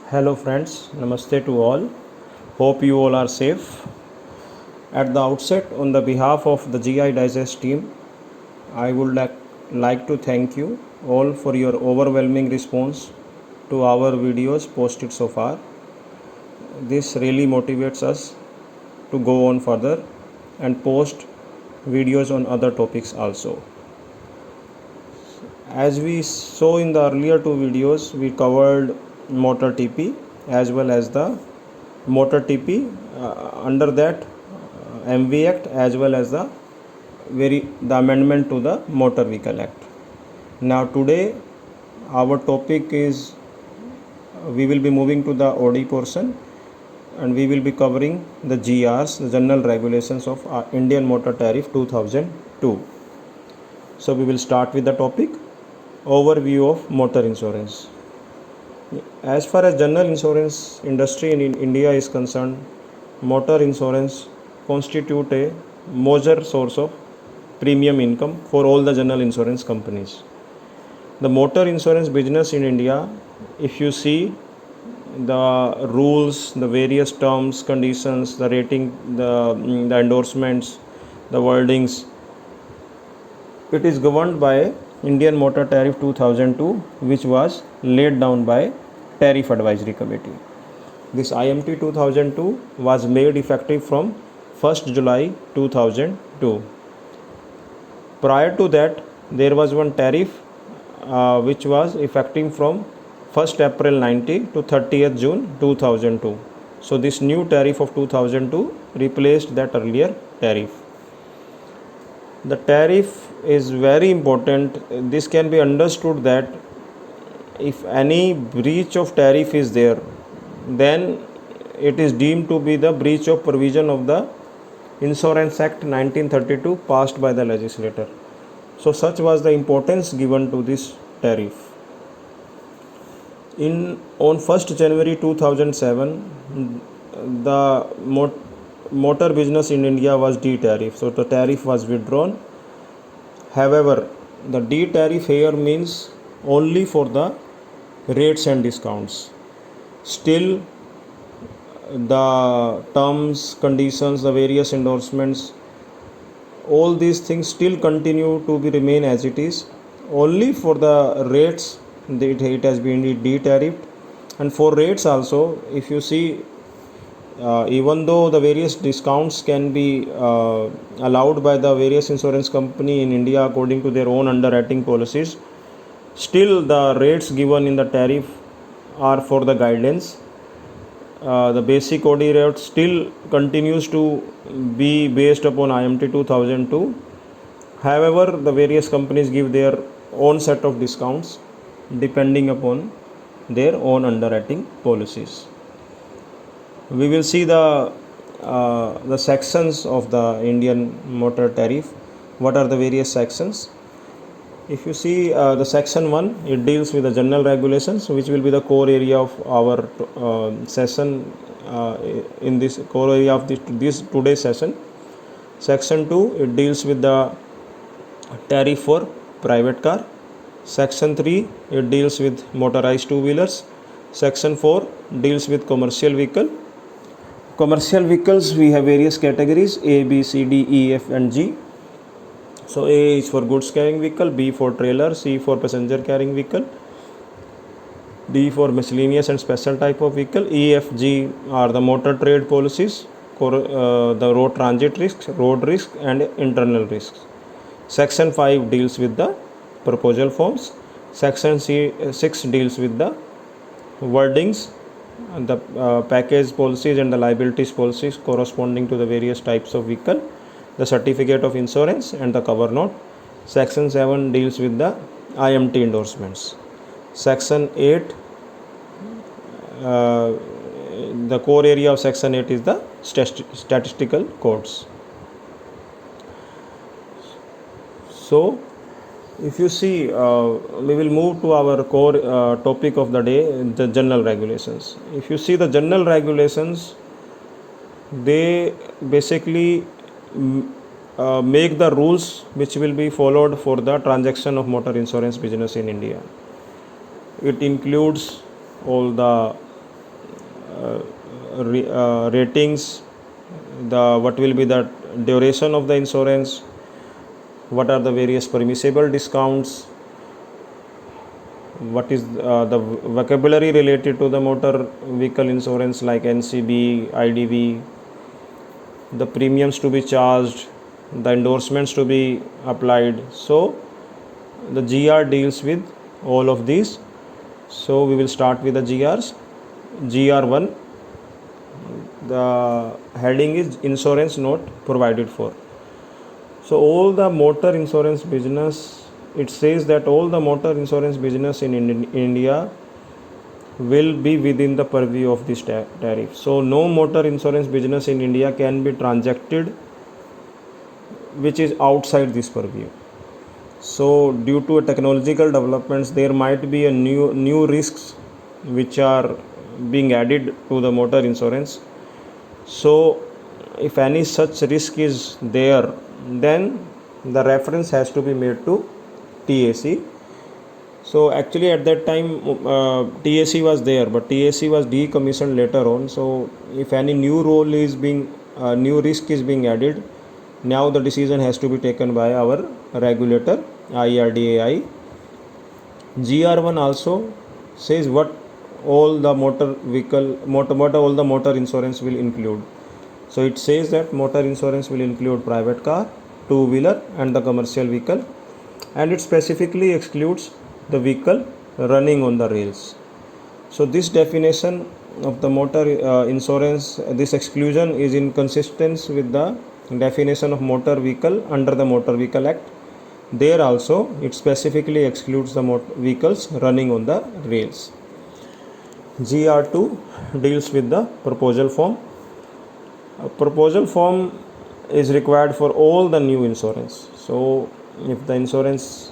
Hello friends, Namaste to all. Hope you all are safe. At the outset, on the behalf of the GI Digest team, I would like to thank you all for your overwhelming response to our videos posted so far. This really motivates us to go on further and post videos on other topics also. As we saw in the earlier two videos, we covered motor TP as well as the motor TP under that MV Act as well as the amendment to the Motor Vehicle Act. Now today our topic is we will be moving to the OD portion and we will be covering the GRs, the General Regulations of Indian Motor Tariff 2002. So we will start with the topic overview of motor insurance. As far as general insurance industry in India is concerned, motor insurance constitute a major source of premium income for all the general insurance companies. The motor insurance business in India, if you see the rules, the various terms, conditions, the rating, the endorsements, the wordings, it is governed by Indian Motor Tariff 2002, which was laid down by Tariff Advisory Committee. This IMT 2002 was made effective from 1st July 2002. Prior to that, there was one tariff which was effective from 1st April 90 to 30th June 2002. So this new tariff of 2002 replaced that earlier tariff. The tariff is very important. This can be understood that if any breach of tariff is there, then it is deemed to be the breach of provision of the Insurance Act 1932 passed by the legislator. So such was the importance given to this tariff. On 1st January 2007, the motor business in India was D-tariff. So the tariff was withdrawn. However, the D-tariff here means only for the rates and discounts. Still, the terms, conditions, the various endorsements, all these things still continue to remain as it is. Only for the rates it has been de-tariffed, and for rates also, if you see, even though the various discounts can be allowed by the various insurance company in India according to their own underwriting policies, still the rates given in the tariff are for the guidelines. The basic OD rate still continues to be based upon IMT 2002. However, the various companies give their own set of discounts depending upon their own underwriting policies. We will see the sections of the Indian motor tariff. What are the various sections? If you see the section 1, it deals with the general regulations, which will be the core area of our session in this core area of this today's session. Section 2, it deals with the tariff for private car. Section 3, it deals with motorized two-wheelers. Section 4 deals with commercial vehicle. Commercial vehicles, we have various categories: A, B, C, D, E, F and G. So A is for goods carrying vehicle, B for trailer, C for passenger carrying vehicle, D for miscellaneous and special type of vehicle, E, F, G are the motor trade policies, the road transit risks, road risk and internal risks. Section 5 deals with the proposal forms. Section 6 deals with the wordings, the package policies and the liabilities policies corresponding to the various types of vehicle, the certificate of insurance and the cover note. Section 7 deals with the IMT endorsements. Section 8, the core area of section 8 is the statistical codes. So if you see, we will move to our core topic of the day, the general regulations. If you see the general regulations, they basically make the rules which will be followed for the transaction of motor insurance business in India. It includes all the ratings, the what will be the duration of the insurance, what are the various permissible discounts, what is the vocabulary related to the motor vehicle insurance like NCB, IDV, the premiums to be charged, the endorsements to be applied. So the GR deals with all of these. So we will start with the GRs. GR1, the heading is insurance not provided for. So all the motor insurance business, it says that all the motor insurance business in India will be within the purview of this tariff. So no motor insurance business in India can be transacted which is outside this purview. So due to technological developments, there might be a new risks which are being added to the motor insurance. So if any such risk is there, then the reference has to be made to TAC. So actually at that time TAC was there, but TAC was decommissioned later on. So if any new role is being new risk is being added, now the decision has to be taken by our regulator IRDAI. GR1 also says what all the what all the motor insurance will include. So it says that motor insurance will include private car, two-wheeler and the commercial vehicle, and it specifically excludes the vehicle running on the rails. So this definition of the motor insurance, this exclusion is in consistence with the definition of motor vehicle under the Motor Vehicle Act. There also it specifically excludes the vehicles running on the rails. GR2 deals with the proposal form. A proposal form is required for all the new insurance. So if the insurance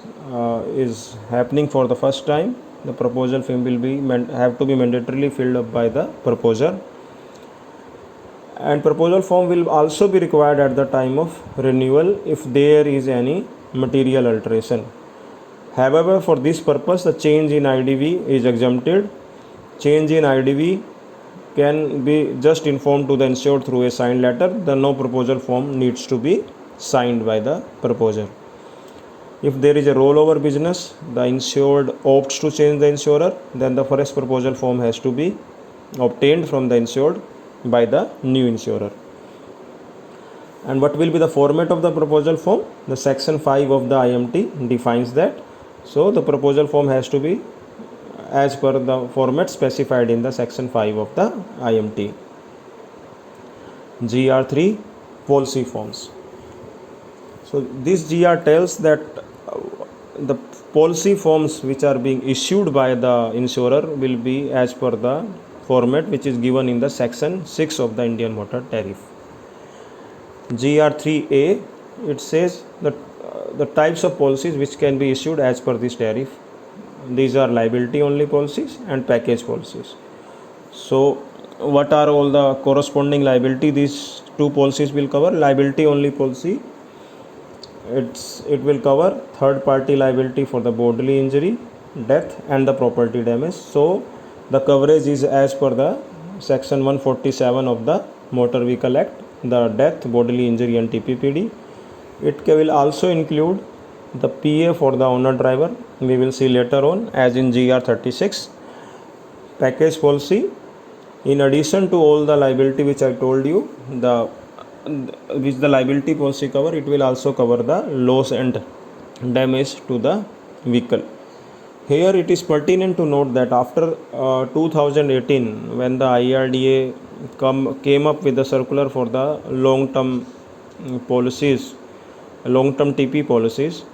is happening for the first time, the proposal form will be have to be mandatorily filled up by the proposer, and proposal form will also be required at the time of renewal if there is any material alteration. However, for this purpose the change in IDV is exempted. Change in IDV can be just informed to the insured through a signed letter. The no proposal form needs to be signed by the proposer. If there is a rollover business, the insured opts to change the insurer, then the first proposal form has to be obtained from the insured by the new insurer. And what will be the format of the proposal form? The section 5 of the IMT defines that. So the proposal form has to be as per the format specified in the section 5 of the IMT. GR3, policy forms. So this GR tells that the policy forms which are being issued by the insurer will be as per the format which is given in the section 6 of the Indian Motor Tariff. GR3A, it says that the types of policies which can be issued as per this tariff. These are liability only policies and package policies. So what are all the corresponding liability these two policies will cover? Liability only policy, it will cover third party liability for the bodily injury, death and the property damage. So the coverage is as per the section 147 of the Motor Vehicle Act, the death, bodily injury and TPPD. It will also include the PA for the owner driver, we will see later on as in GR36. Package policy, in addition to all the liability which I told you, which the liability policy cover, it will also cover the loss and damage to the vehicle. Here it is pertinent to note that after 2018, when the IRDA came up with the circular for the long-term policies, long-term TP policies,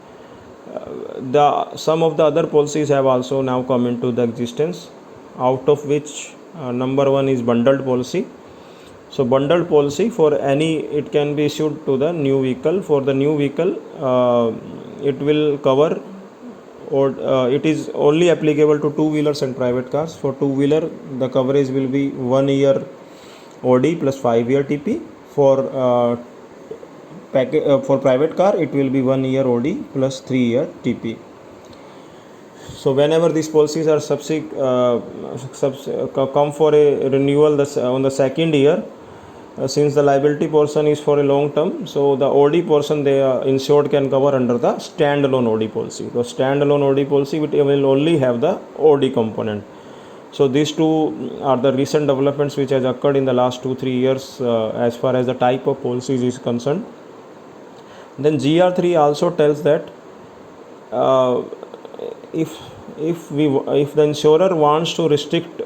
some of the other policies have also now come into the existence, out of which number one is bundled policy. So bundled policy for any, it can be issued to the new vehicle. For the new vehicle, it will cover, or it is only applicable to two-wheelers and private cars. For two-wheeler, the coverage will be 1 year OD plus 5 year TP. For private car, it will be 1 year OD plus 3 year TP. So whenever these policies are come for a renewal on the second year, since the liability portion is for a long term, so the OD portion they insured can cover under the standalone OD policy. The standalone OD policy will only have the OD component. So these two are the recent developments which has occurred in the last 2-3 years as far as the type of policies is concerned. Then GR3 also tells that if the insurer wants to restrict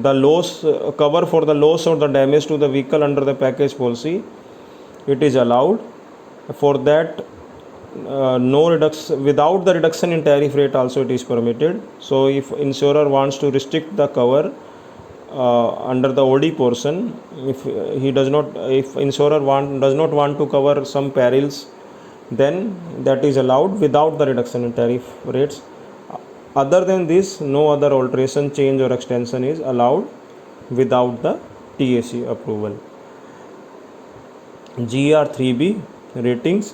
the loss cover for the loss or the damage to the vehicle under the package policy, it is allowed. For that, no reduction, without the reduction in tariff rate also it is permitted. So if insurer wants to restrict the cover under the OD portion, if insurer does not want to cover some perils, then that is allowed without the reduction in tariff rates. Other than this, no other alteration, change or extension is allowed without the TAC approval. GR3B ratings,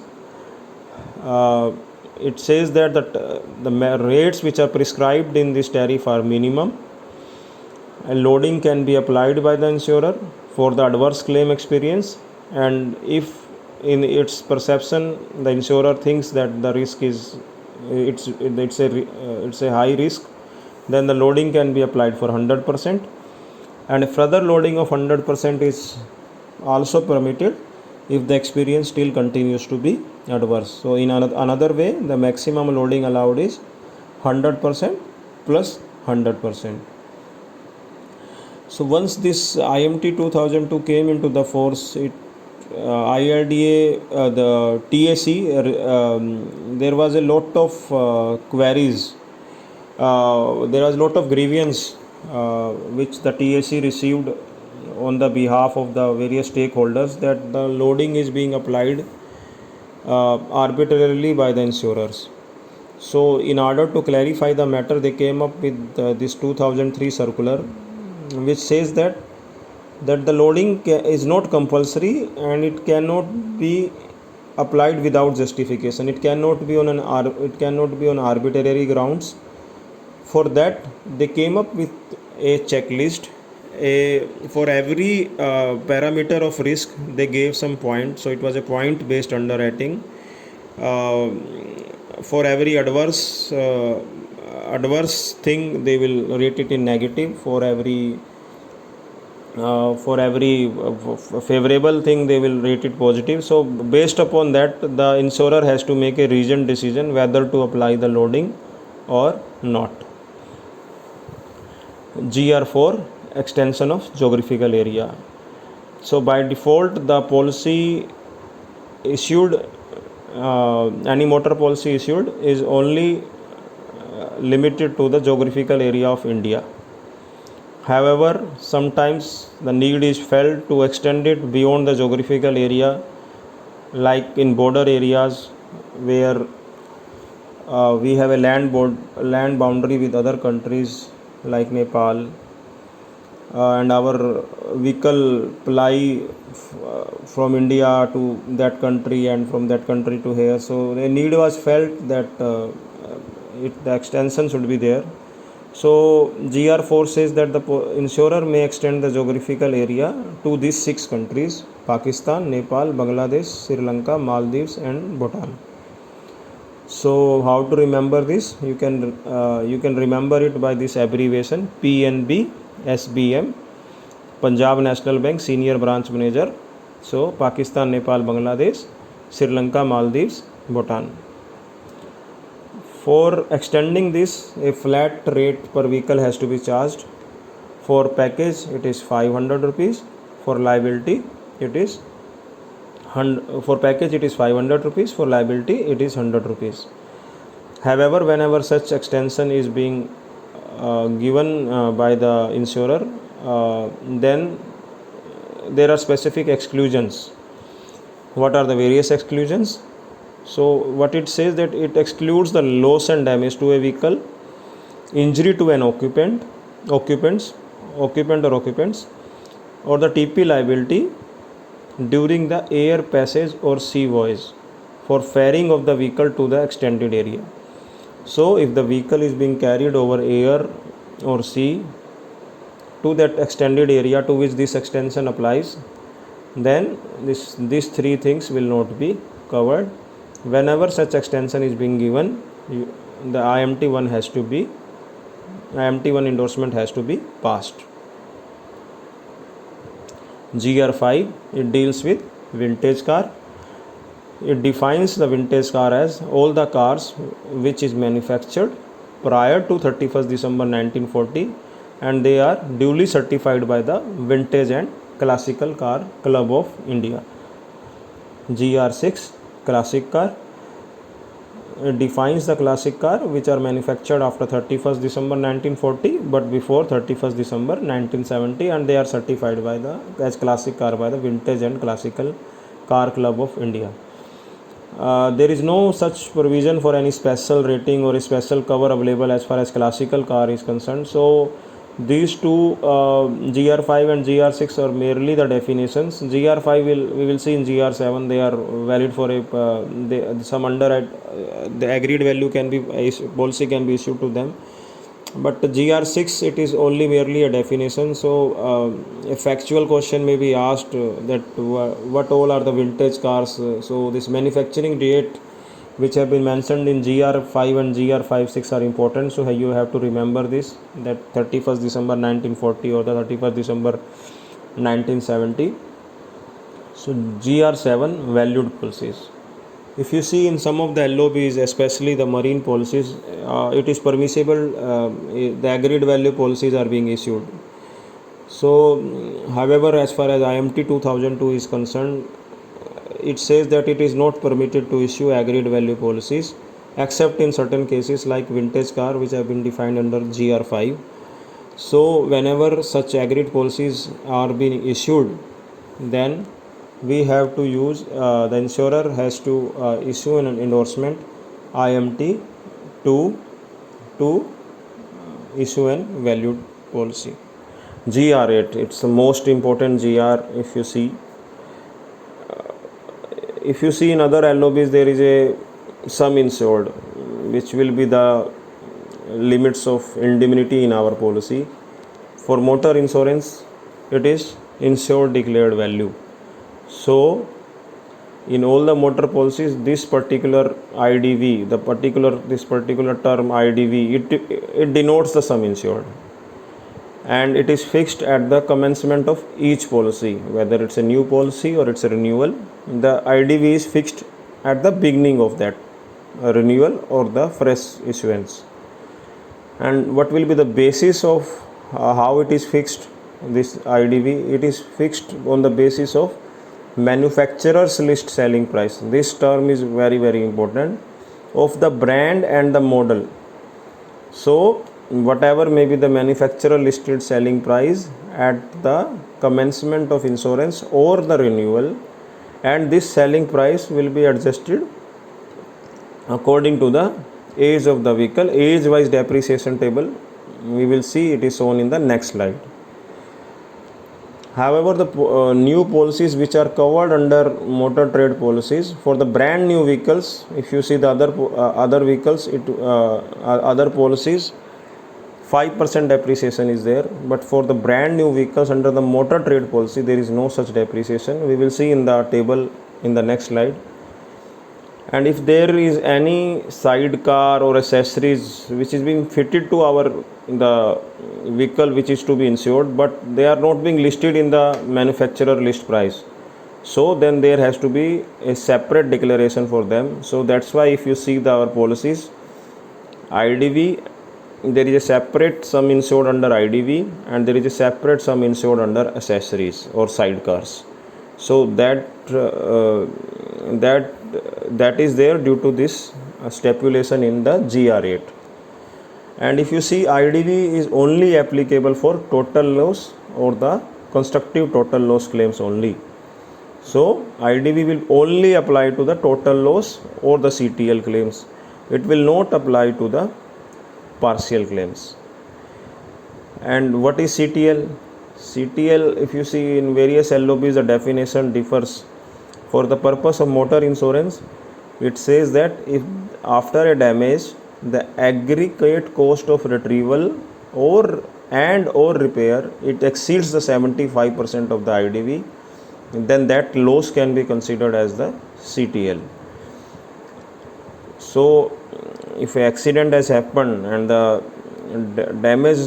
it says that the rates which are prescribed in this tariff are minimum. A loading can be applied by the insurer for the adverse claim experience, and if in its perception the insurer thinks that the risk is it's a high risk, then the loading can be applied for 100%, and a further loading of 100% is also permitted if the experience still continues to be adverse. So in another way, the maximum loading allowed is 100% plus 100%. So once this IMT 2002 came into the force, IRDA, the TAC, there was a lot of queries, there was a lot of grievance which the TAC received on the behalf of the various stakeholders, that the loading is being applied arbitrarily by the insurers. So in order to clarify the matter, they came up with this 2003 circular, which says that the loading is not compulsory and it cannot be applied without justification. It cannot be on arbitrary grounds. For that, they came up with a checklist. For every parameter of risk, they gave some point. So it was a point based underwriting. For every adverse thing, they will rate it in negative. For every favorable thing, they will rate it positive. So based upon that, the insurer has to make a reasoned decision whether to apply the loading or not. GR4, extension of geographical area. So by default, the policy issued, any motor policy issued is only limited to the geographical area of India. However, sometimes the need is felt to extend it beyond the geographical area, like in border areas where we have a land boundary with other countries like Nepal, and our vehicle ply from India to that country and from that country to here. So the need was felt that the extension should be there. So GR4 says that the insurer may extend the geographical area to these 6 countries: Pakistan, Nepal, Bangladesh, Sri Lanka, Maldives and Bhutan. So how to remember this? You can remember it by this abbreviation: PNB SBM, Punjab National Bank Senior Branch Manager. So Pakistan, Nepal, Bangladesh, Sri Lanka, Maldives, Bhutan. For extending this, a flat rate per vehicle has to be charged. For package, it is 500 rupees. For liability, it is 500 rupees. For liability, it is 100 rupees. However, whenever such extension is being given by the insurer, then there are specific exclusions. What are the various exclusions? So what it says, that it excludes the loss and damage to a vehicle, injury to an occupant or occupants, or the TP liability during the air passage or sea voyage for ferrying of the vehicle to the extended area. So if the vehicle is being carried over air or sea to that extended area to which this extension applies, then these three things will not be covered. Whenever such extension is being given, the IMT1 endorsement has to be passed. GR5, it deals with vintage car. It defines the vintage car as all the cars which is manufactured prior to 31st December 1940 and they are duly certified by the Vintage and Classical Car Club of India. GR6, classic car. It defines the classic car which are manufactured after 31st December 1940 but before 31st December 1970 and they are certified as classic car by the Vintage and Classical Car Club of India. There is no such provision for any special rating or a special cover available as far as classical car is concerned. So these two GR5 and GR6 are merely the definitions. GR5 we will see in GR7 they are valid for some the agreed value policy can be issued to them. But the GR6 it is only merely a definition. So a factual question may be asked that what all are the vintage cars. So this manufacturing date which have been mentioned in GR5 and GR56 are important. So you have to remember this, that 31st December 1940 or the 31st December 1970. So GR7, valued policies. If you see in some of the LOBs, especially the marine policies, it is permissible, the agreed value policies are being issued. So however, as far as IMT 2002 is concerned, it says that it is not permitted to issue agreed value policies except in certain cases like vintage car which have been defined under GR5. So whenever such agreed policies are being issued, then we have to use the insurer has to issue an endorsement IMT to issue an valued policy. GR8, it's the most important GR. If you see in other LOBs there is a sum insured which will be the limits of indemnity in our policy. For motor insurance it is insured declared value. So in all the motor policies this particular IDV, this particular term IDV, it denotes the sum insured and it is fixed at the commencement of each policy, whether it's a new policy or it's a renewal. The IDV is fixed at the beginning of that renewal or the fresh issuance. And what will be the basis of how it is fixed, this IDV? It is fixed on the basis of manufacturer's list selling price. This term is very, very important, of the brand and the model. So whatever may be the manufacturer listed selling price at the commencement of insurance or the renewal, and this selling price will be adjusted according to the age of the vehicle. Age wise depreciation table we will see, it is shown in the next slide. However, the new policies which are covered under motor trade policies, for the brand new vehicles, if you see the other vehicles, other policies, 5% depreciation is there, but for the brand new vehicles under the motor trade policy there is no such depreciation. We will see in the table in the next slide. And if there is any sidecar or accessories which is being fitted to the vehicle which is to be insured, but they are not being listed in the manufacturer list price, so then there has to be a separate declaration for them. So that's why if you see our policies, IDV, there is a separate sum insured under IDV and there is a separate sum insured under accessories or sidecars. So that is there due to this stipulation in the GR8. And if you see, IDV is only applicable for total loss or the constructive total loss claims only. So IDV will only apply to the total loss or the CTL claims. It will not apply to the partial claims. And what is CTL? CTL, if you see in various LOBs, the definition differs. For the purpose of motor insurance, it says that if after a damage the aggregate cost of retrieval or repair, it exceeds the 75% of the IDV, then that loss can be considered as the CTL. So if an accident has happened and the damage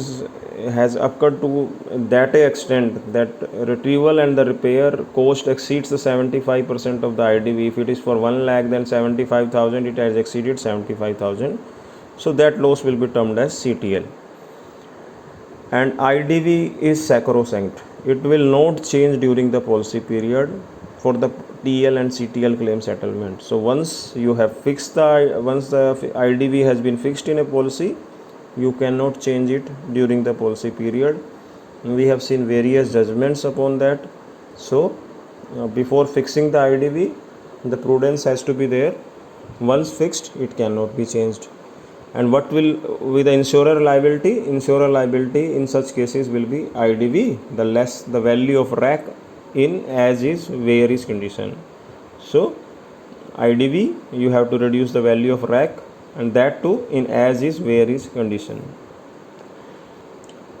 has occurred to that extent that retrieval and the repair cost exceeds the 75% of the IDV. If it is for 1 lakh, then 75,000, it has exceeded 75,000. So that loss will be termed as CTL. And IDV is sacrosanct. It will not change during the policy period for the TL and CTL claim settlement. So once the IDV has been fixed in a policy, you cannot change it during the policy period. We have seen various judgments upon that. So before fixing the IDV, the prudence has to be there. Once fixed, it cannot be changed. And what will with the insurer liability? Insurer liability in such cases will be IDV, the value of RAC in as is where is condition. So IDV, you have to reduce the value of RAC, and that too in as is where is condition.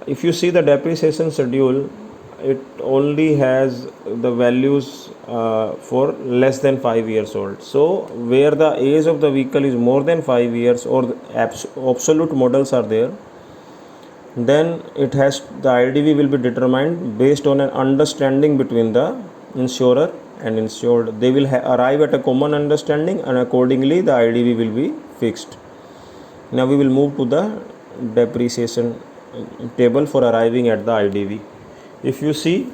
If you see the depreciation schedule, it only has the values for less than 5 years old. So where the age of the vehicle is more than 5 years or the absolute models are there, then the IDV will be determined based on an understanding between the insurer and insured. They will arrive at a common understanding, and accordingly the IDV will be fixed. Now we will move to the depreciation table for arriving at the IDV. If you see,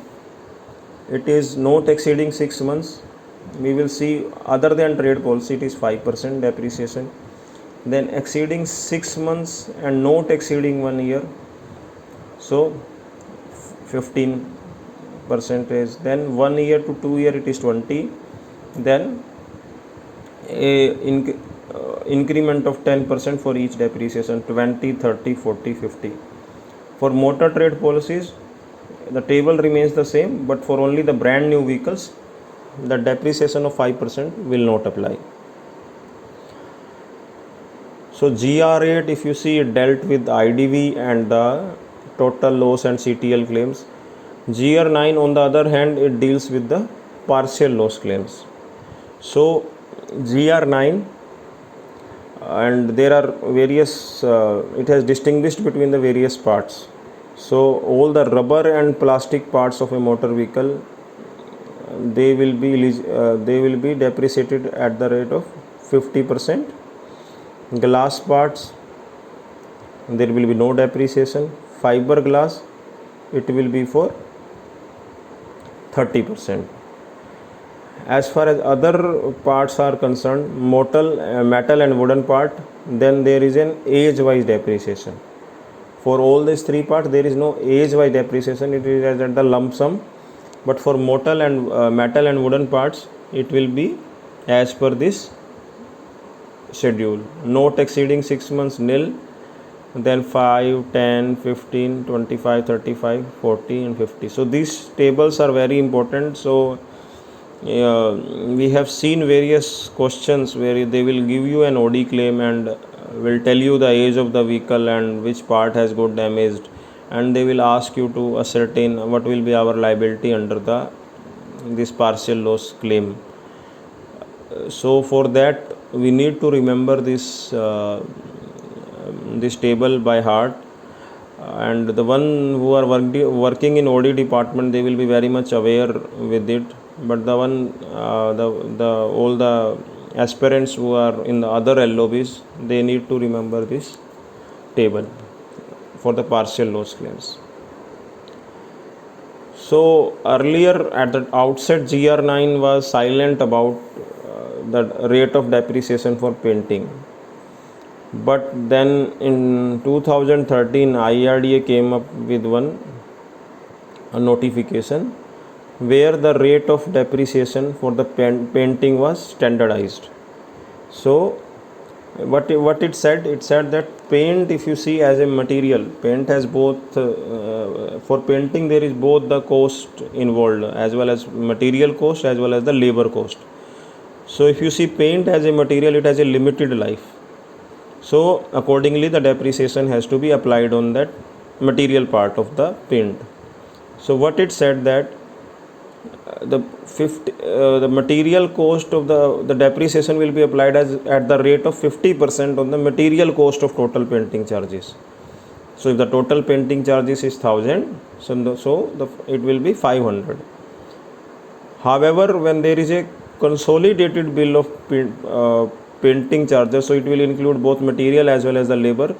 it is not exceeding 6 months. We will see other than trade policy, it is 5% depreciation. Then exceeding 6 months and not exceeding 1 year, so 15%. Then 1 year to 2 year, it is 20. Then increment of 10% for each depreciation, 20, 30, 40, 50. For motor trade policies, the table remains the same, but for only the brand new vehicles, the depreciation of 5% will not apply. So GR8, if you see, it dealt with IDV and the total loss and CTL claims. GR9, on the other hand, it deals with the partial loss claims. So GR9, and there are various, it has distinguished between the various parts. So all the rubber and plastic parts of a motor vehicle, they will be depreciated at the rate of 50%. Glass parts, there will be no depreciation. Fiberglass, it will be for 30%. As far as other parts are concerned, metal and wooden part, then there is an age-wise depreciation. For all these three parts, there is no age-wise depreciation. It is at the lump sum. But for metal and wooden parts, it will be as per this schedule. Not exceeding 6 months, nil. Then 5, 10, 15, 25, 35, 40 and 50. So these tables are very important. So we have seen various questions where they will give you an OD claim and will tell you the age of the vehicle and which part has got damaged, and they will ask you to ascertain what will be our liability under this partial loss claim. So for that, we need to remember this table by heart, and the one who are working in OD department, they will be very much aware with it. But the one all the aspirants who are in the other LOBs, they need to remember this table for the partial loss claims. So earlier at the outset, GR9 was silent about the rate of depreciation for painting. But then in 2013, IRDA came up with a notification where the rate of depreciation for the painting was standardized. So what it said that paint, if you see as a material, paint has both for painting there is both the cost involved as well as material cost as well as the labor cost. So if you see paint as a material, it has a limited life. So accordingly the depreciation has to be applied on that material part of the print. So what it said that the material cost of the depreciation will be applied as at the rate of 50% on the material cost of total painting charges. So if the total painting charges is 1000, it will be 500. However, when there is a consolidated bill of painting charges, so it will include both material as well as the labor,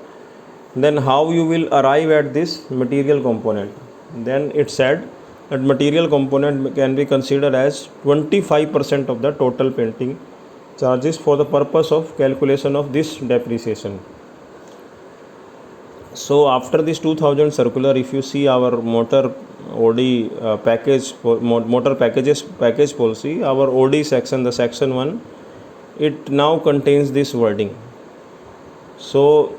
then how you will arrive at this material component? Then it said that material component can be considered as 25% of the total painting charges for the purpose of calculation of this depreciation. So after this 2000 circular, if you see our motor OD motor packages package policy, our OD section, the section 1, it now contains this wording. So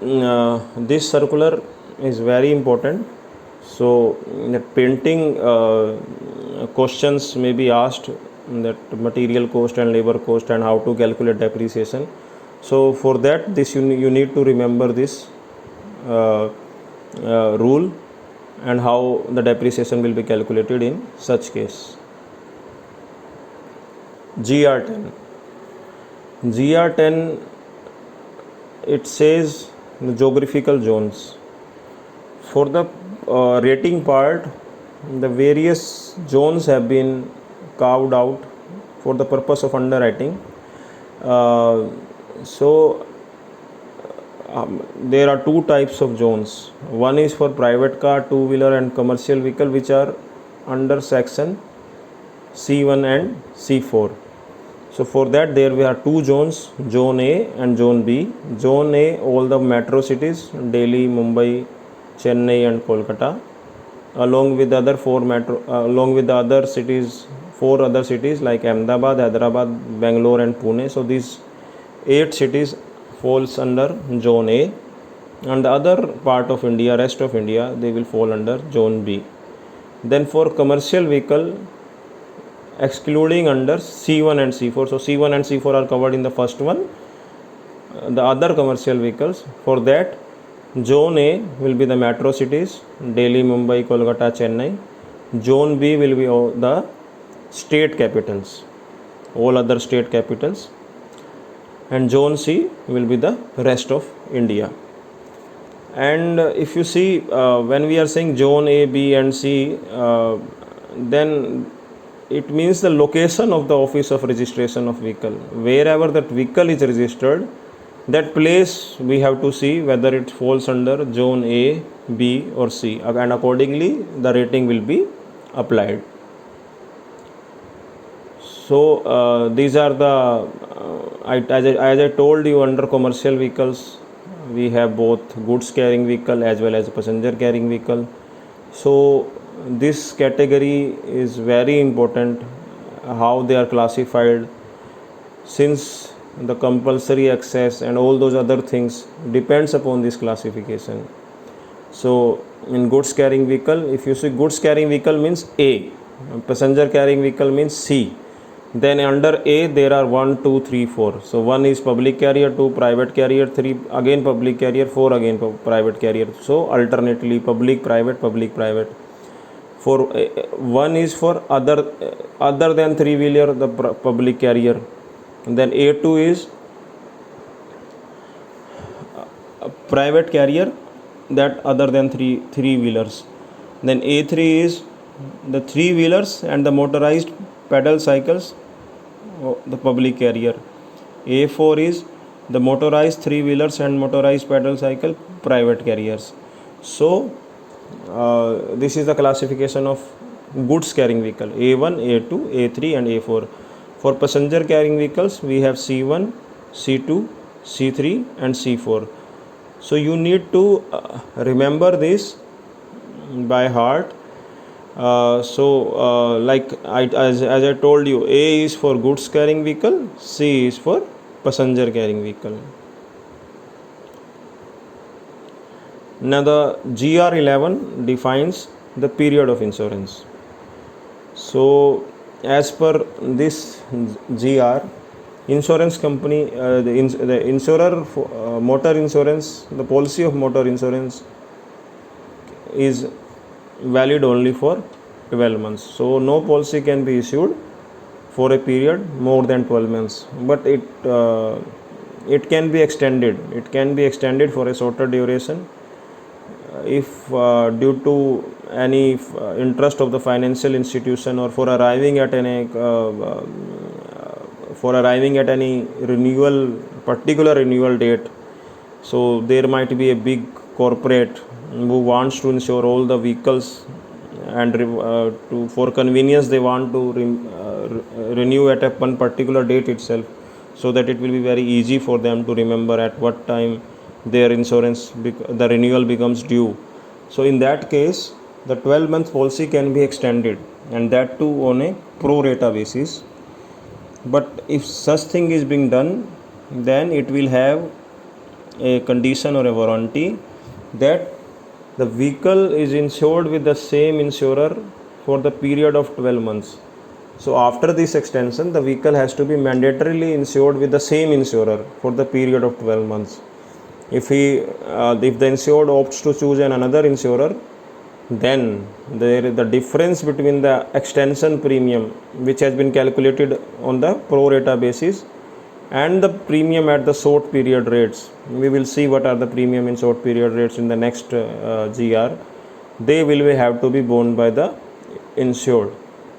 this circular is very important. So painting questions may be asked, that material cost and labor cost and how to calculate depreciation. So for that, this you need to remember this rule and how the depreciation will be calculated in such case. GR10. GR10, it says the geographical zones. For the rating part, the various zones have been carved out for the purpose of underwriting. There are two types of zones. One is for private car, two-wheeler and commercial vehicle, which are under section C1 and C4. So for that there we have two zones, zone A and zone B. Zone A, all the metro cities, Delhi, Mumbai, Chennai and Kolkata, along with the other four other cities like Ahmedabad, Hyderabad, Bangalore and Pune. So these 8 cities falls under zone A, and the other part of India, rest of India, they will fall under zone B. Then for commercial vehicle, excluding under C1 and C4. So C1 and C4 are covered in the first one. The other commercial vehicles, for that zone A will be the metro cities, Delhi, Mumbai, Kolkata, Chennai. Zone B will be all the state capitals, all other state capitals, and zone C will be the rest of India. And if you see, when we are saying zone A, B and C, then it means the location of the office of registration of vehicle. Wherever that vehicle is registered, that place we have to see whether it falls under zone A, B or C, and accordingly the rating will be applied. So these are the as I told you, under commercial vehicles we have both goods carrying vehicle as well as passenger carrying vehicle. So this category is very important, how they are classified, since the compulsory access and all those other things depends upon this classification. So in goods carrying vehicle, if you see goods carrying vehicle means A, passenger carrying vehicle means C. Then under A there are 1, 2, 3, 4. So 1 is public carrier, 2 private carrier, 3 again public carrier, 4 again private carrier. So alternately public, private, public, private. For 1 is for other than 3-wheeler, the public carrier. And then A2 is private carrier, that other than three-wheelers. Then A3 is the 3-wheelers and the motorized pedal cycles, the public carrier. A4 is the motorized 3-wheelers and motorized pedal cycle, private carriers. So this is the classification of goods carrying vehicle: A1, A2, A3 and A4. For passenger carrying vehicles we have C1, C2, C3 and C4. So you need to remember this by heart. Like as I told you, A is for goods carrying vehicle, C is for passenger carrying vehicle. Now the GR11 defines the period of insurance. So as per this GR, Insurance company, the insurer for motor insurance, the policy of motor insurance is valid only for 12 months. So no policy can be issued for a period more than 12 months, but it can be extended. It can be extended for a shorter duration if due to any interest of the financial institution, or for arriving at any renewal, particular renewal date. So there might be a big corporate who wants to insure all the vehicles, and for convenience they want to renew at one particular date itself, so that it will be very easy for them to remember at what time their insurance the renewal becomes due. So in that case, the 12-month policy can be extended, and that too on a pro rata basis. But if such thing is being done, then it will have a condition or a warranty that the vehicle is insured with the same insurer for the period of 12 months. So after this extension, the vehicle has to be mandatorily insured with the same insurer for the period of 12 months. If the insured opts to choose another insurer, then the difference between the extension premium, which has been calculated on the pro rata basis, and the premium at the short period rates, we will see what are the premium in short period rates in the next GR, they will have to be borne by the insured.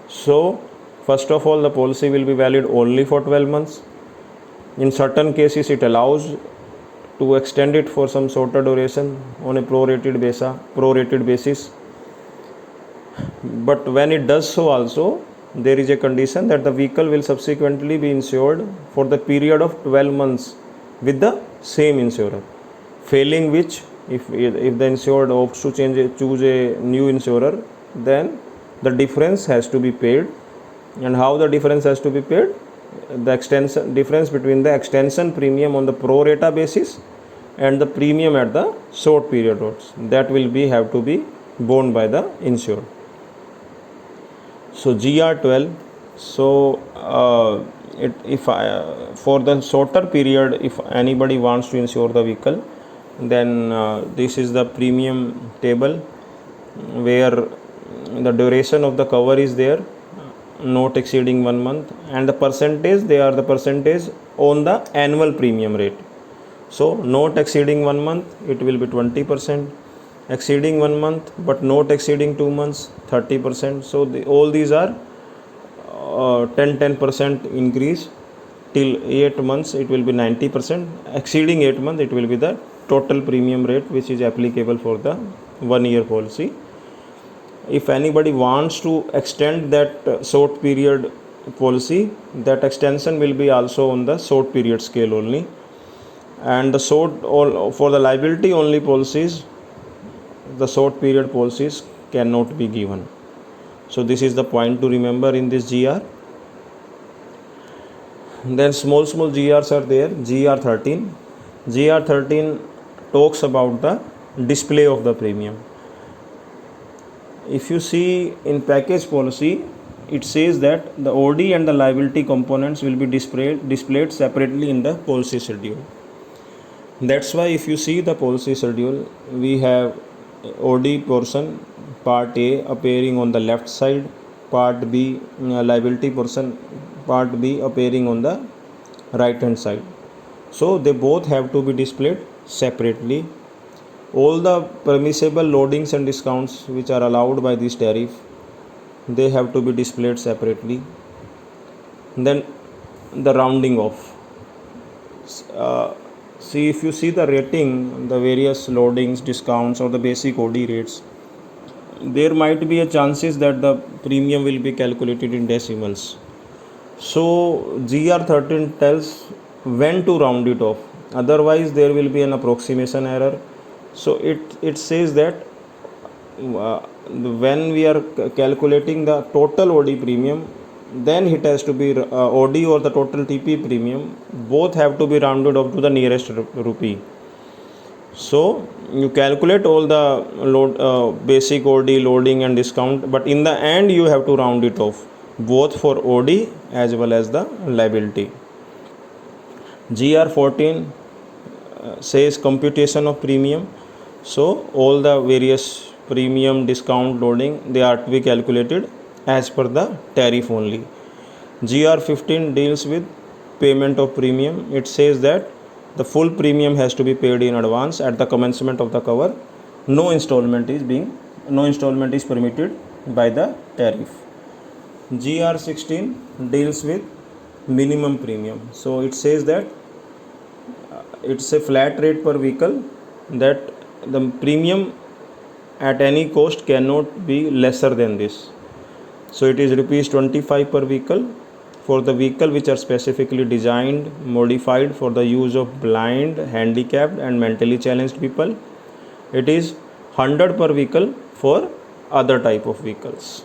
So first of all, the policy will be valid only for 12 months. In certain cases, it allows to extend it for some shorter duration on a prorated basis. But when it does so, also there is a condition that the vehicle will subsequently be insured for the period of 12 months with the same insurer, failing which, if the insured opts to choose a new insurer, then the difference has to be paid. And how the difference has to be paid? The difference between the extension premium on the pro rata basis and the premium at the short period rates, that will have to be borne by the insured. So GR12, so for the shorter period, if anybody wants to insure the vehicle, then this is the premium table where the duration of the cover is there, not exceeding 1 month, and the percentage, they are the percentage on the annual premium rate. So not exceeding 1 month, it will be 20%, exceeding 1 month but not exceeding 2 months, 30%. So all these are 10% increase. Till 8 months it will be 90%, exceeding 8 months it will be the total premium rate which is applicable for the 1 year policy. If anybody wants to extend that short period policy, that extension will be also on the short period scale only, and for the liability only policies, the short period policies cannot be given. So this is the point to remember in this GR. Then small GRs are there. GR13 talks about the display of the premium. If you see in package policy, it says that the OD and the liability components will be displayed separately in the policy schedule. That's why if you see the policy schedule, we have OD portion part A appearing on the left side, part B liability portion part B appearing on the right hand side. So they both have to be displayed separately. All the permissible loadings and discounts which are allowed by this tariff, they have to be displayed separately. Then the rounding off. See, if you see the rating, the various loadings, discounts, or the basic OD rates, there might be a chances that the premium will be calculated in decimals. So GR13 tells when to round it off, otherwise there will be an approximation error. So it says that when we are calculating the total OD premium, then it has to be OD or the total TP premium, both have to be rounded off to the nearest rupee. So you calculate all the basic OD, loading and discount, but in the end you have to round it off, both for OD as well as the liability. GR 14 says computation of premium. So all the various premium, discount, loading, they are to be calculated as per the tariff only. GR 15 deals with payment of premium. It says that the full premium has to be paid in advance at the commencement of the cover. No installment is permitted by the tariff. GR 16 deals with minimum premium. So it says that it's a flat rate per vehicle, that the premium at any cost cannot be lesser than this. So it is rupees 25 per vehicle for the vehicle which are specifically designed, modified for the use of blind, handicapped and mentally challenged people. It is 100 per vehicle for other type of vehicles.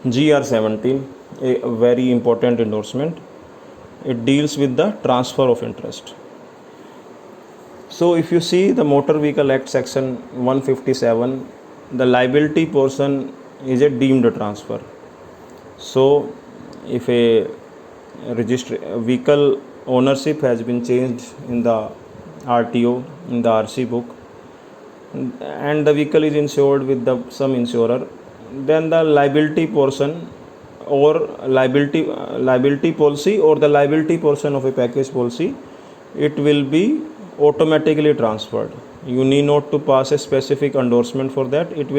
GR 17, a very important endorsement. It deals with the transfer of interest. So if you see the Motor Vehicle Act section 157, the liability portion is a deemed transfer. So if a vehicle ownership has been changed in the RTO, in the RC book, and the vehicle is insured with some insurer, then the liability portion or liability policy or the liability portion of a package policy, it will be automatically transferred. You need not to pass a specific endorsement for that. It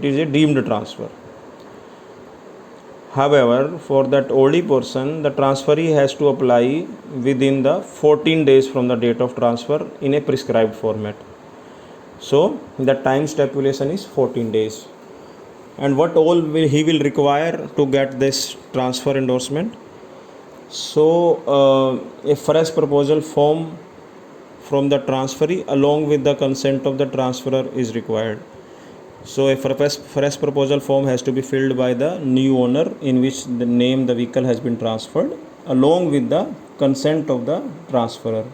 is a deemed transfer. However, for that OD portion, the transferee has to apply within the 14 days from the date of transfer in a prescribed format. So the time stipulation is 14 days. And what all he will require to get this transfer endorsement? So a fresh proposal form from the transferee along with the consent of the transferor is required. So a fresh proposal form has to be filled by the new owner in which the name the vehicle has been transferred along with the consent of the transferor.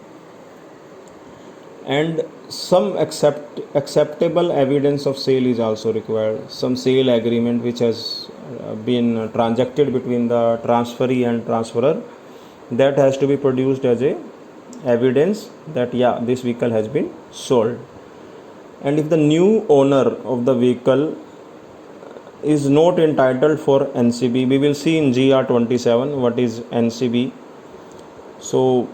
And some acceptable evidence of sale is also required. Some sale agreement which has been transacted between the transferee and transferor, that has to be produced as a evidence that this vehicle has been sold. And if the new owner of the vehicle is not entitled for NCB, we will see in GR 27 what is NCB. So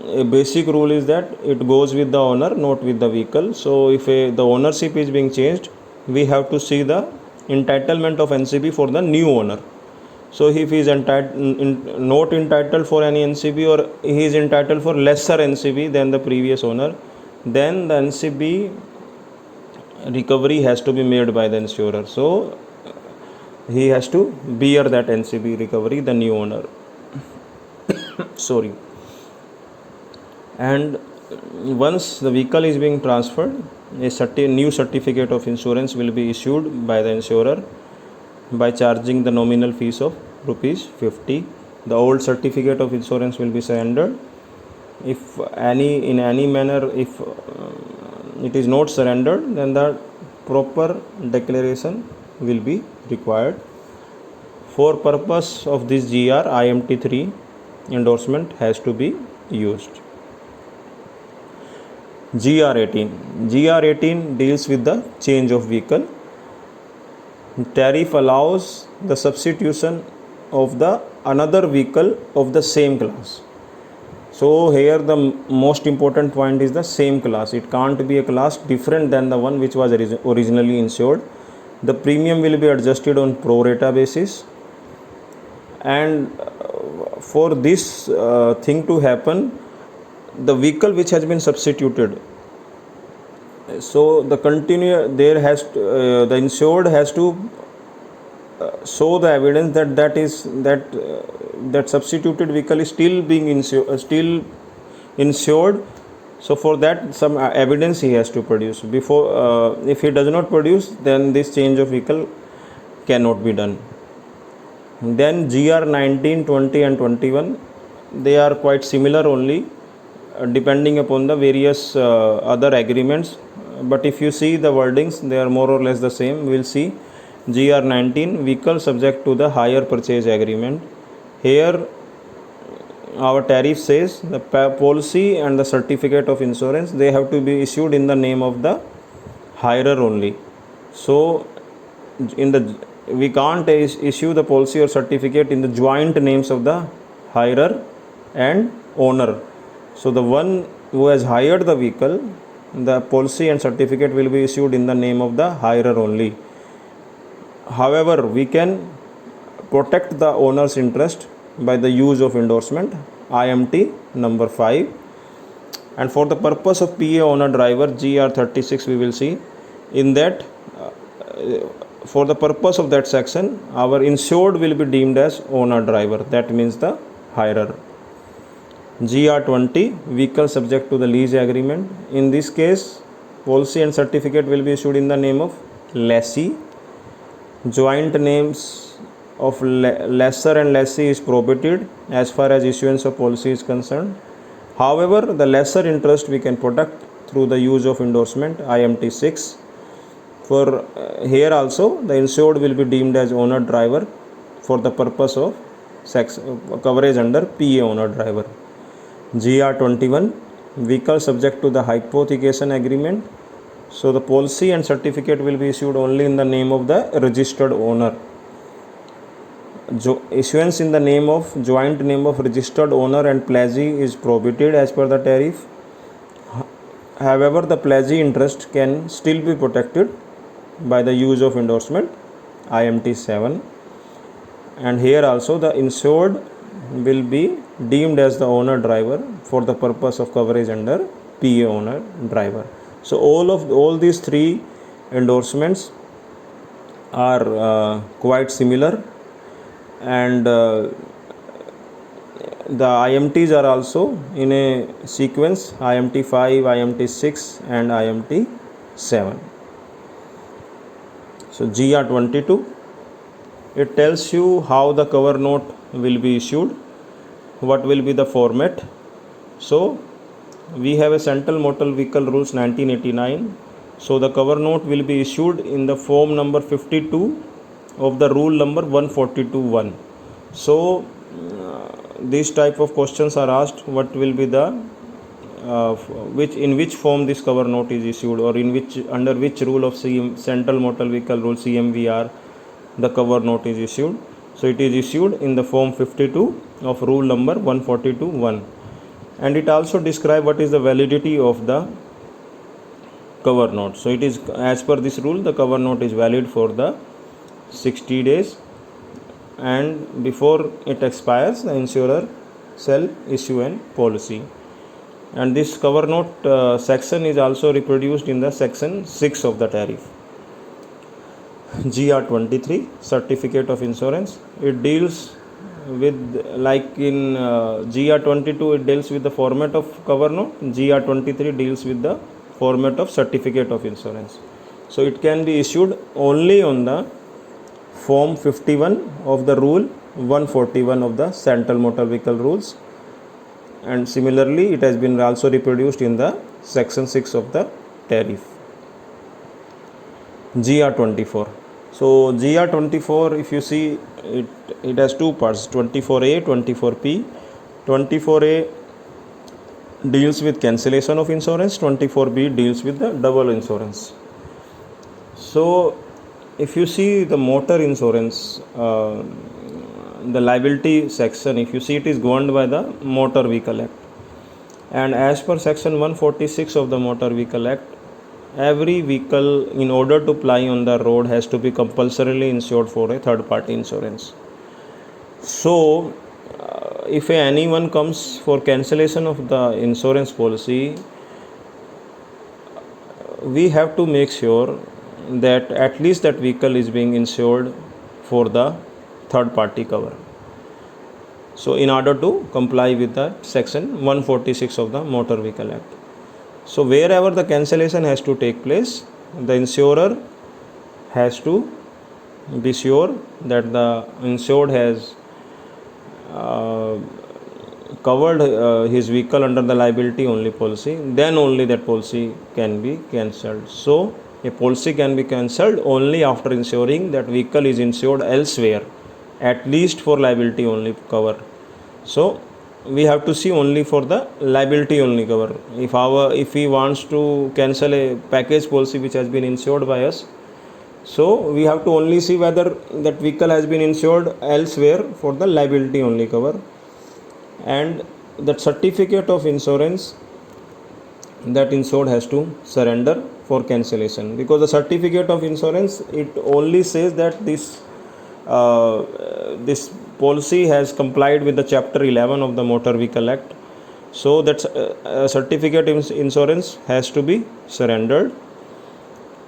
a basic rule is that it goes with the owner, not with the vehicle. So if the ownership is being changed, we have to see the entitlement of NCB for the new owner. So if he is not entitled for any NCB, or he is entitled for lesser NCB than the previous owner, then the NCB recovery has to be made by the insurer. So he has to bear that NCB recovery, the new owner. Sorry. And once the vehicle is being transferred, a new certificate of insurance will be issued by the insurer by charging the nominal fees of rupees 50. The old certificate of insurance will be surrendered. If in any manner if it is not surrendered, then the proper declaration will be required. For purpose of this GR, IMT 3 endorsement has to be used. GR 18 deals with the change of vehicle. Tariff allows the substitution of the another vehicle of the same class. So here the most important point is the same class. It can't be a class different than the one which was originally insured. The premium will be adjusted on pro rata basis, and for this thing to happen, the vehicle which has been substituted, so the insured has to show the evidence that substituted vehicle is still being insured. So for that, some evidence he has to produce. Before, if he does not produce, then this change of vehicle cannot be done. Then GR 19, 20 and 21, they are quite similar only, depending upon the various other agreements. But if you see the wordings, they are more or less the same. We will see GR 19, vehicle subject to the hire purchase agreement. Here our tariff says the policy and the certificate of insurance, they have to be issued in the name of the hirer only. So in the we can't issue the policy or certificate in the joint names of the hirer and owner. So the one who has hired the vehicle, the policy and certificate will be issued in the name of the hirer only. However, we can protect the owner's interest by the use of endorsement IMT number 5. And for the purpose of PA owner driver GR36, we will see in that for the purpose of that section, our insured will be deemed as owner driver, that means the hirer. GR20, vehicle subject to the lease agreement. In this case, policy and certificate will be issued in the name of lessee. Joint names of lessor and lessee is prohibited as far as issuance of policy is concerned. However, the lesser interest we can protect through the use of endorsement IMT 6. For here also, the insured will be deemed as owner driver for the purpose of coverage under PA owner driver. GR21, vehicle subject to the hypothecation agreement. So the policy and certificate will be issued only in the name of the registered owner. Issuance in the name of joint name of registered owner and pledgee is prohibited as per the tariff. However, the pledgee interest can still be protected by the use of endorsement IMT 7. And here also the insured will be deemed as the owner driver for the purpose of coverage under PA owner driver. So all these three endorsements are quite similar, and the IMTs are also in a sequence: IMT 5, IMT 6 and IMT 7. So GR22, it tells you how the cover note will be issued, what will be the format. So we have a Central Motor Vehicle Rules 1989. So the cover note will be issued in the form number 52 of the rule number 142.1. So these type of questions are asked, what will be the in which form this cover note is issued, or in which under which rule of Central Motor Vehicle Rule CMVR the cover note is issued. So it is issued in the form 52 of rule number 142.1, and it also describes what is the validity of the cover note. So it is, as per this rule, the cover note is valid for the 60 days, and before it expires the insurer shall issue an policy. And this cover note section is also reproduced in the section 6 of the tariff. GR23, certificate of insurance, it deals with, like in GR22 it deals with the format of cover note, GR23 deals with the format of certificate of insurance. So it can be issued only on the form 51 of the rule 141 of the Central Motor Vehicle Rules, and similarly it has been also reproduced in the section 6 of the tariff. GR24. So GR24, if you see, it has two parts, 24A, 24P. 24A deals with cancellation of insurance, 24B deals with the double insurance. So if you see the motor insurance, the liability section, if you see, it is governed by the Motor Vehicle Act, and as per section 146 of the Motor Vehicle Act, every vehicle in order to ply on the road has to be compulsorily insured for a third party insurance. So if anyone comes for cancellation of the insurance policy, we have to make sure that at least that vehicle is being insured for the third party cover. So in order to comply with the section 146 of the Motor Vehicle Act. So wherever the cancellation has to take place, the insurer has to be sure that the insured has covered his vehicle under the liability only policy, then only that policy can be cancelled. So a policy can be cancelled only after ensuring that vehicle is insured elsewhere, at least for liability only cover. So we have to see only for the liability only cover. If he wants to cancel a package policy which has been insured by us, so we have to only see whether that vehicle has been insured elsewhere for the liability only cover, and that certificate of insurance that insured has to surrender for cancellation, because the certificate of insurance, it only says that this policy has complied with the chapter 11 of the Motor Vehicle Act. So that certificate of insurance has to be surrendered,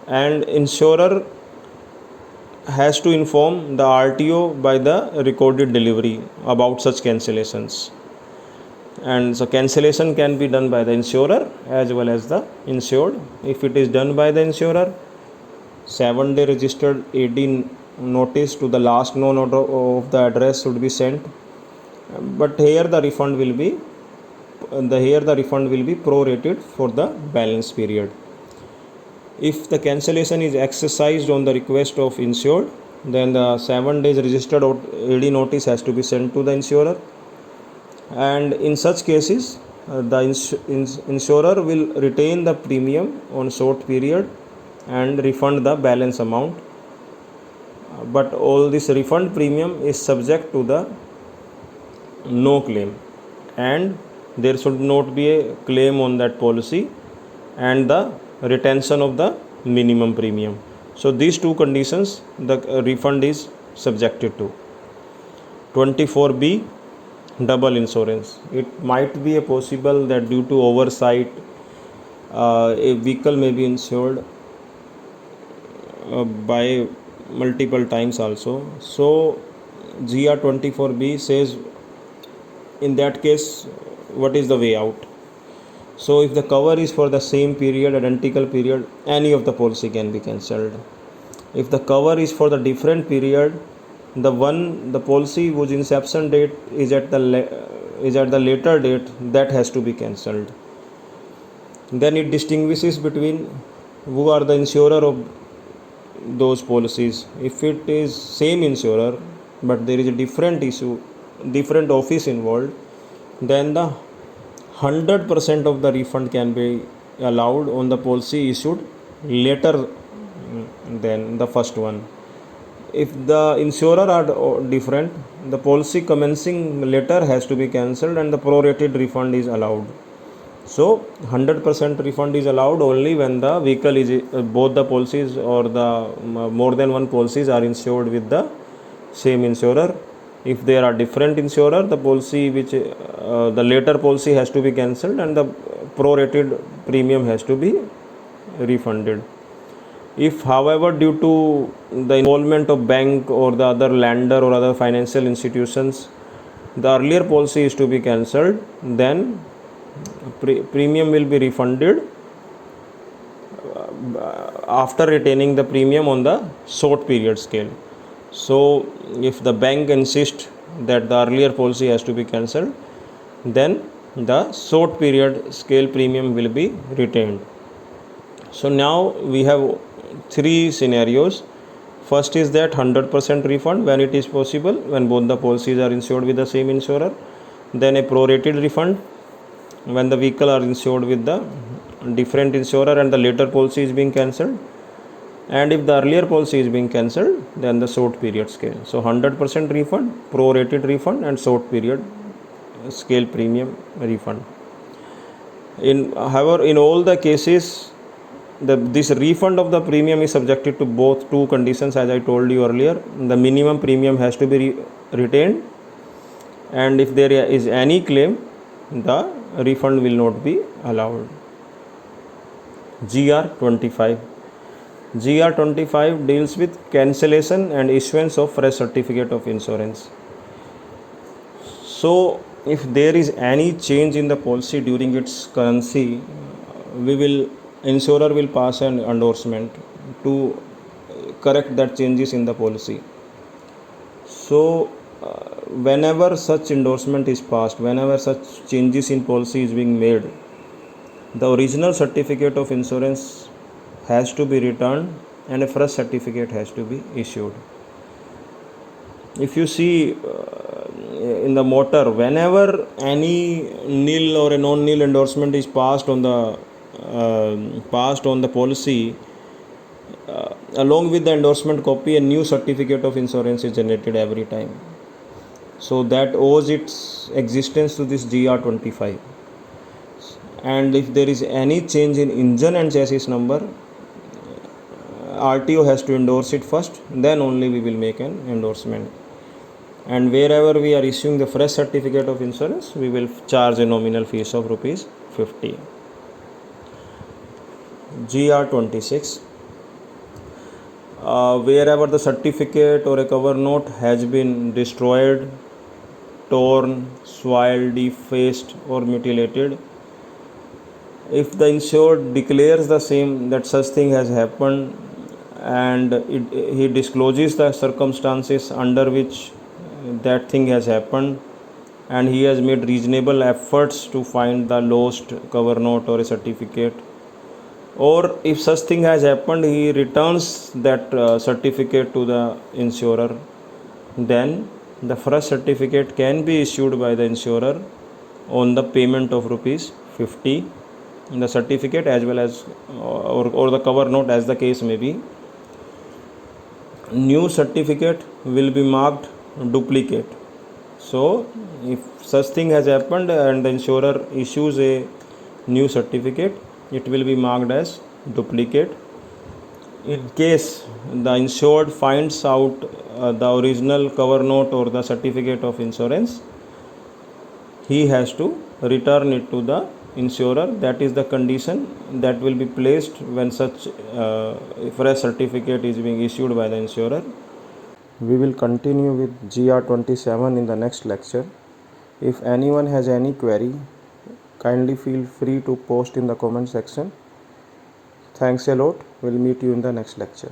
and insurer has to inform the RTO by the recorded delivery about such cancellations. And so cancellation can be done by the insurer as well as the insured. If it is done by the insurer, 7-day registered AD notice to the last known order of the address should be sent, but here the refund will be prorated for the balance period. If the cancellation is exercised on the request of insured, then the 7 days registered AD notice has to be sent to the insurer, and in such cases the insurer will retain the premium on short period and refund the balance amount, but all this refund premium is subject to the no claim, and there should not be a claim on that policy, and the retention of the minimum premium. So these two conditions the refund is subjected to. 24B, double insurance. It might be a possible that due to oversight a vehicle may be insured by multiple times also. So GR 24B says in that case what is the way out. So if the cover is for the same period, identical period, any of the policy can be cancelled. If the cover is for the different period, the policy whose inception date is at the later date, that has to be cancelled. Then it distinguishes between who are the insurer of those policies. If it is same insurer but there is a different office involved, then the 100% of the refund can be allowed on the policy issued later than the first one. If the insurer are different, the policy commencing later has to be cancelled and the prorated refund is allowed. So 100% refund is allowed only when the vehicle is both the policies or the more than one policies are insured with the same insurer. If there are different insurer, the policy which the later policy has to be cancelled and the prorated premium has to be refunded. If however due to the involvement of bank or the other lender or other financial institutions, the earlier policy is to be cancelled, then premium will be refunded after retaining the premium on the short period scale. So if the bank insists that the earlier policy has to be cancelled, then the short period scale premium will be retained. So now we have three scenarios. First is that 100% refund when it is possible, when both the policies are insured with the same insurer. Then a prorated refund when the vehicle are insured with the different insurer and the later policy is being cancelled. And if the earlier policy is being cancelled, then the short period scale. So 100% refund, prorated refund, and short period scale premium refund. However, in all the cases, this refund of the premium is subjected to both two conditions, as I told you earlier. The minimum premium has to be retained, and if there is any claim, the refund will not be allowed. GR 25. GR 25 deals with cancellation and issuance of fresh certificate of insurance. So if there is any change in the policy during its currency, insurer will pass an endorsement to correct that changes in the policy. So whenever such endorsement is passed, whenever such changes in policy is being made, the original certificate of insurance has to be returned and a fresh certificate has to be issued. If you see in the motor, whenever any nil or a non-nil endorsement is passed on the policy, along with the endorsement copy, a new certificate of insurance is generated every time. So that owes its existence to this GR25. And if there is any change in engine and chassis number, RTO has to endorse it first, then only we will make an endorsement. And wherever we are issuing the fresh certificate of insurance, we will charge a nominal fees of rupees 50. GR26. Wherever the certificate or a cover note has been destroyed, torn, soiled, defaced or mutilated, if the insured declares the same that such thing has happened, and he discloses the circumstances under which that thing has happened, and he has made reasonable efforts to find the lost cover note or a certificate, or if such thing has happened, he returns that certificate to the insurer, then the fresh certificate can be issued by the insurer on the payment of rupees 50. The certificate as well as or the cover note, as the case may be. New certificate will be marked duplicate. So if such thing has happened and the insurer issues a new certificate, it will be marked as duplicate. In case the insured finds out the original cover note or the certificate of insurance, he has to return it to the insurer. That is the condition that will be placed when such fresh certificate is being issued by the insurer. We will continue with GR27 in the next lecture. If anyone has any query, kindly feel free to post in the comment section. Thanks a lot. We'll meet you in the next lecture.